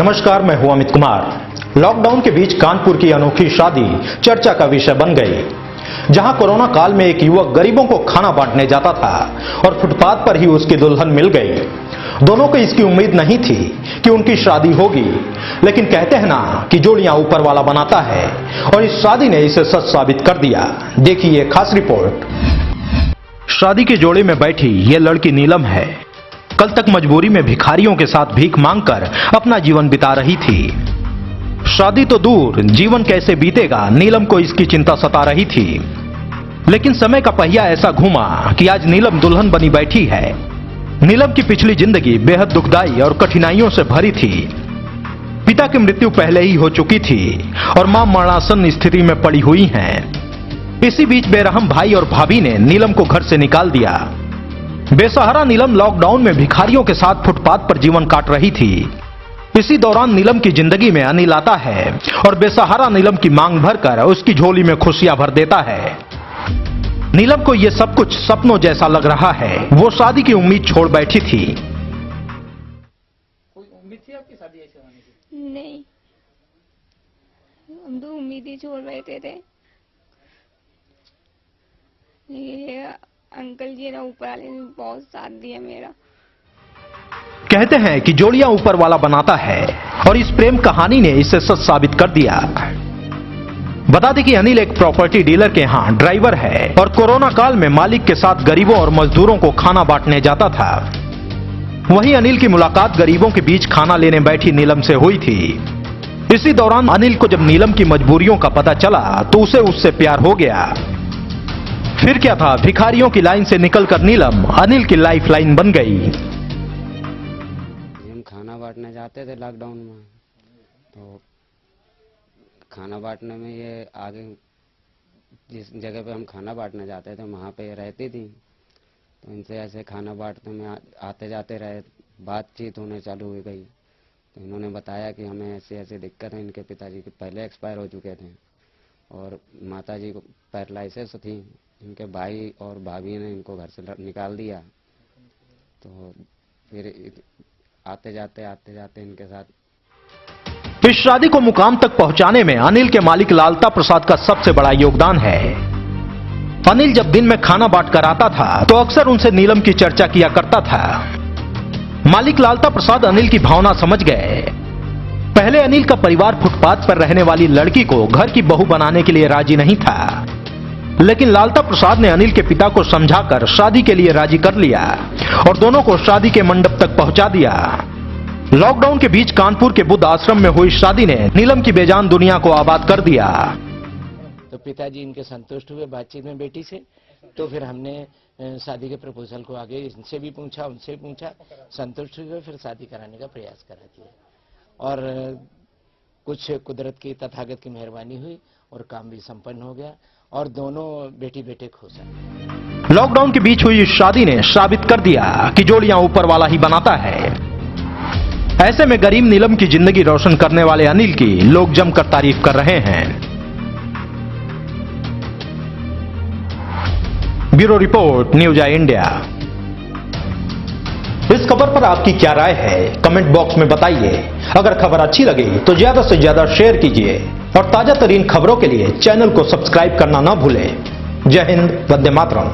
नमस्कार, मैं हूं अमित कुमार। लॉकडाउन के बीच कानपुर की अनोखी शादी चर्चा का विषय बन गई, जहां कोरोना काल में एक युवक गरीबों को खाना बांटने जाता था और फुटपाथ पर ही उसकी दुल्हन मिल गई। दोनों को इसकी उम्मीद नहीं थी कि उनकी शादी होगी, लेकिन कहते हैं ना कि जोड़ियां ऊपर वाला बनाता है, और इस शादी ने इसे सच साबित कर दिया। देखिए ये खास रिपोर्ट। शादी के जोड़े में बैठी ये लड़की नीलम है। कल तक मजबूरी में भिखारियों के साथ भीख मांगकर अपना जीवन बिता रही थी। शादी तो दूर, जीवन कैसे बीतेगा, नीलम को इसकी चिंता सता रही थी। लेकिन समय का पहिया ऐसा घूमा कि आज नीलम दुल्हन बनी बैठी है। नीलम की पिछली जिंदगी बेहद दुखदाई और कठिनाइयों से भरी थी। पिता की मृत्यु पहले ही हो चुकी थी और मां मरणासन स्थिति में पड़ी हुई हैं। इसी बीच बेरहम भाई और भाभी ने नीलम को घर से निकाल दिया। बेसहारा नीलम लॉकडाउन में भिखारियों के साथ फुटपाथ पर जीवन काट रही थी। इसी दौरान नीलम की जिंदगी में अनिल आता है और बेसहारा नीलम की मांग भरकर उसकी झोली में खुशियां भर देता है। नीलम को यह सब कुछ सपनों जैसा लग रहा है। वो शादी की उम्मीद छोड़ बैठी थी। कोई उम्मीद थी आपकी शादी ऐसे होने की? नहीं, हम तो उम्मीद ही छोड़ बैठे थे। ये अंकल जी ना ऊपर वाले ने बहुत साथ दिया मेरा। कहते हैं कि जोड़ियां ऊपर वाला बनाता है, और इस प्रेम कहानी ने इसे सच साबित कर दिया। बता दें कि अनिल एक प्रॉपर्टी डीलर के यहाँ ड्राइवर है और कोरोना काल में मालिक के साथ गरीबों और मजदूरों को खाना बांटने जाता था। वहीं अनिल की मुलाकात गरीबों के बीच खाना लेने बैठी नीलम से हुई थी। इसी दौरान अनिल को जब नीलम की मजबूरियों का पता चला तो उसे उससे प्यार हो गया। फिर क्या था, भिखारियों की लाइन से निकलकर नीलम अनिल की लाइफ लाइन बन गई। हम खाना बांटने जाते थे लॉकडाउन में, तो खाना बांटने में ये आगे जिस जगह पे हम खाना बांटने जाते थे वहाँ पे रहती थी, तो इनसे ऐसे खाना बांटने में आते जाते रहे, बातचीत होने चालू हो गई। तो इन्होंने बताया कि हमें ऐसी ऐसी दिक्कत है, इनके पिताजी के पहले एक्सपायर हो चुके थे और माताजी को पैरालिसिस थी। इनके भाई और भाभी ने इनको घर से निकाल दिया। तो फिर आते जाते इनके साथ इस शादी को मुकाम तक पहुंचाने में अनिल के मालिक लालता प्रसाद का सबसे बड़ा योगदान है। अनिल जब दिन में खाना बांट कर आता था तो अक्सर उनसे नीलम की चर्चा किया करता था। मालिक लालता प्रसाद अनिल की भावना समझ गए। पहले अनिल का परिवार फुटपाथ पर रहने वाली लड़की को घर की बहू बनाने के लिए राजी नहीं था, लेकिन लालता प्रसाद ने अनिल के पिता को समझाकर शादी के लिए राजी कर लिया और दोनों को शादी के मंडप तक पहुंचा दिया। लॉकडाउन के बीच कानपुर के बुद्ध आश्रम में हुई शादी ने नीलम की बेजान दुनिया को आबाद कर दिया। तो पिताजी इनके संतुष्ट हुए बातचीत में बेटी से, तो फिर हमने शादी के प्रपोजल को आगे इनसे भी पूछा, उनसे भी पूछा, संतुष्ट हुए, फिर शादी कराने का प्रयास करा दिया। और कुछ कुदरत की तथागत की मेहरबानी हुई और काम भी संपन्न हो गया और दोनों बेटी बेटे खुश हैं। लॉकडाउन के बीच हुई इस शादी ने साबित कर दिया कि जोड़ियां ऊपर वाला ही बनाता है। ऐसे में गरीब नीलम की जिंदगी रोशन करने वाले अनिल की लोग जमकर तारीफ कर रहे हैं। ब्यूरो रिपोर्ट, न्यूज आई इंडिया। इस खबर पर आपकी क्या राय है, कमेंट बॉक्स में बताइए। अगर खबर अच्छी लगे तो ज्यादा से ज्यादा शेयर कीजिए और ताजा तरीन खबरों के लिए चैनल को सब्सक्राइब करना ना भूलें। जय हिंद, वंदे मातरम।